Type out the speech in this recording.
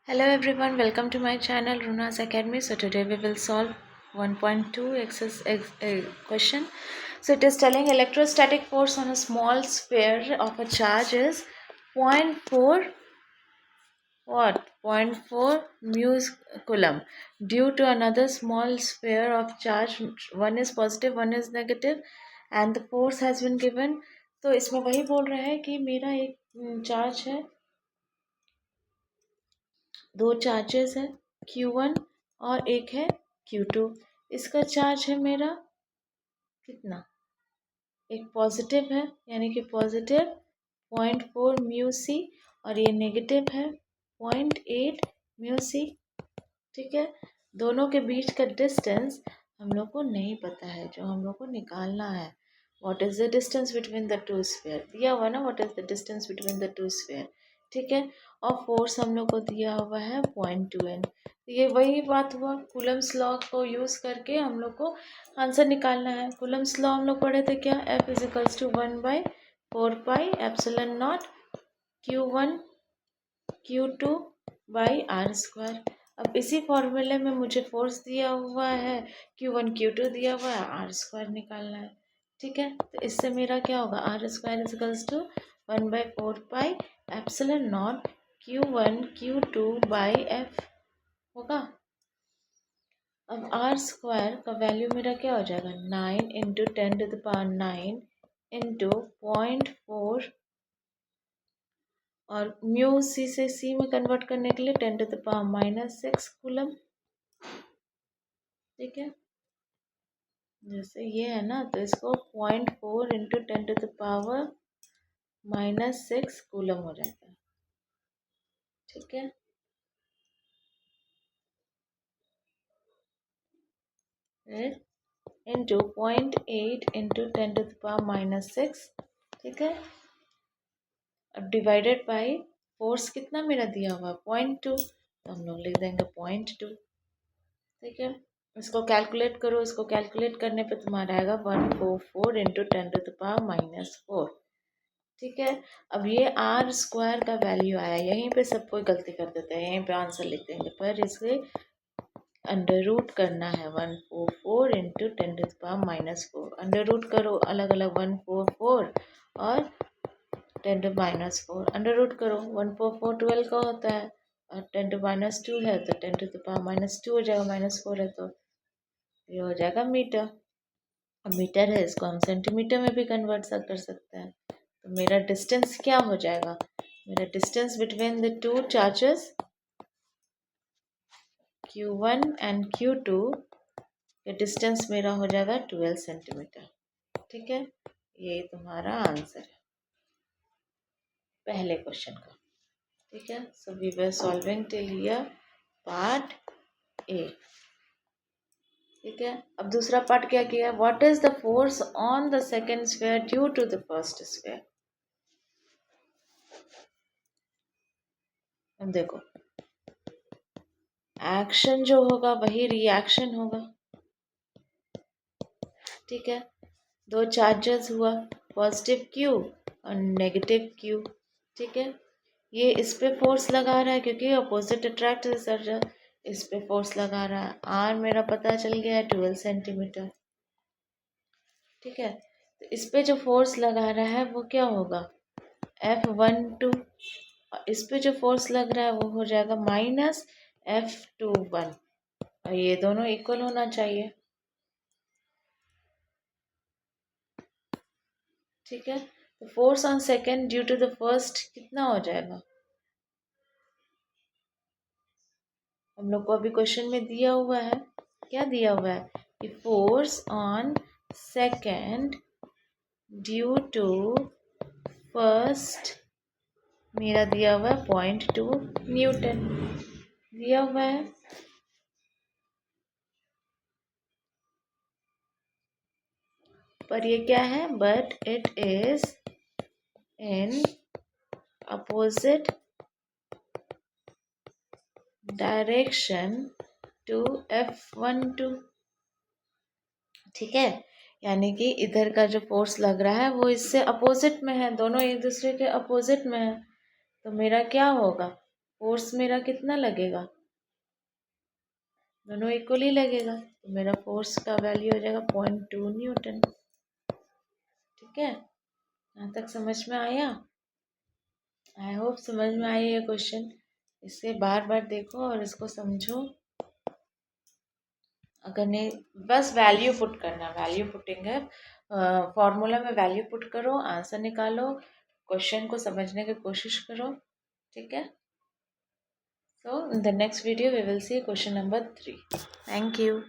Hello everyone, welcome to my channel Runa's Academy. So today we will solve 1.2 question. So it is telling electrostatic force on a small sphere of a charge is zero point 0.4 what? 0.4 mu coulomb due to another small sphere of charge. One is positive, one is negative, and the force has been given. तो इसमें वही बोल रहा है कि मेरा एक charge है, दो चार्जेस है Q1 और एक है Q2। इसका चार्ज है मेरा कितना, एक पॉजिटिव है यानी कि पॉजिटिव 0.4 म्यू सी और ये नेगेटिव है 0.8 म्यू सी। ठीक है, दोनों के बीच का डिस्टेंस हम लोग को नहीं पता है, जो हम लोग को निकालना है। What is the distance between the two sphere दिया हुआ ना, what is the distance between the two sphere. ठीक है, और फोर्स हम लोग को दिया हुआ है 0.2 n। ये वही बात हुआ, कूलम्स लॉ को यूज करके हम लोग को आंसर निकालना है। कूलम्स लॉ हम लोग पढ़े थे क्या, F is to 1/4 epsilon not Q1 Q2 by R square. अब इसी फॉर्मूले में मुझे फोर्स दिया हुआ है, Q1 Q2 दिया हुआ है, आर स्क्वायर निकालना है। ठीक है, तो इससे मेरा क्या होगा, R square is to 1/4 epsilon not Q1 Q2 by F होगा। अब आर स्क्वायर का वैल्यू मेरा क्या हो जाएगा, 9 इंटू 10⁹ इंटू 0.4 और म्यू सी से सी में कन्वर्ट करने के लिए 10⁻⁻6 कूलम। ठीक है, जैसे ये है ना, तो इसको 0.4 इंटू 10⁻⁻6 कूलम हो जाता है। ठीक है, इंटू 0.8 इंटू 10⁻⁻6। ठीक है, अब डिवाइडेड बाई फोर्स कितना मेरा दिया हुआ 0.2, तो हम लोग लिख देंगे 0.2। ठीक है, इसको कैलकुलेट करो, इसको कैलकुलेट करने पे तुम्हारा आएगा 144 इंटू 10⁻⁻4। ठीक है, अब ये आर स्क्वायर का वैल्यू आया, यहीं पे सब कोई गलती कर देता है, यहीं पे आंसर लिख देंगे, पर इसे अंडर रूट करना है 144 इंटू 10⁻⁻4। अंडर रूट करो अलग अलग, 144 और 10⁻⁴ अंडर रूट करो, 144 12 का होता है और 10⁻2 है तो 10⁻2 हो जाएगा, -4 है तो ये हो जाएगा मीटर। अब मीटर है, इसको हम सेंटीमीटर में भी कन्वर्ट कर सकते हैं। तो मेरा डिस्टेंस क्या हो जाएगा, मेरा distance between the two charges Q1 and Q2 के डिस्टेंस मेरा हो जाएगा 12 सेंटीमीटर। ठीक है, ये तुम्हारा आंसर है पहले क्वेश्चन का। ठीक है, so we were solving till here part A. ठीक है, अब दूसरा पार्ट क्या किया, what is the force on the second sphere due to the first sphere. अब देखो, एक्शन जो होगा वही रिएक्शन होगा। ठीक है, दो चार्जेस हुआ, पॉजिटिव Q और नेगेटिव Q। ठीक है, ये इस पे फोर्स लगा रहा है क्योंकि अपोजिट अट्रैक्ट है, इस पे फोर्स लगा रहा है। आर मेरा पता चल गया है 12 सेंटीमीटर। ठीक है, तो इस पे जो फोर्स लगा रहा है वो क्या होगा, F12, और इस पे जो फोर्स लग रहा है वो हो जाएगा -F21, और ये दोनों इक्वल होना चाहिए। ठीक है, तो force on second due to the first कितना हो जाएगा, हम लोग को अभी क्वेश्चन में दिया हुआ है, क्या दिया हुआ है कि force on second due to first मेरा दिया हुआ है 0.2 न्यूटन दिया हुआ है। पर ये क्या है, but it is in opposite direction to F12। ठीक है, यानी कि इधर का जो फोर्स लग रहा है वो इससे अपोजिट में है, दोनों एक दूसरे के अपोजिट में है। तो मेरा क्या होगा, फोर्स मेरा कितना लगेगा, दोनों इक्वली लगेगा, तो मेरा फोर्स का वैल्यू हो जाएगा 0.2 न्यूटन। ठीक है, यहाँ तक समझ में आया? आई होप समझ में आया ये क्वेश्चन। इसे बार बार देखो और इसको समझो। अगर नहीं, बस वैल्यू पुट करना, वैल्यू पुटिंग है। फॉर्मूला में वैल्यू पुट करो, आंसर निकालो, क्वेश्चन को समझने की कोशिश करो। ठीक है, so in the next video we will see question number 3। Thank you.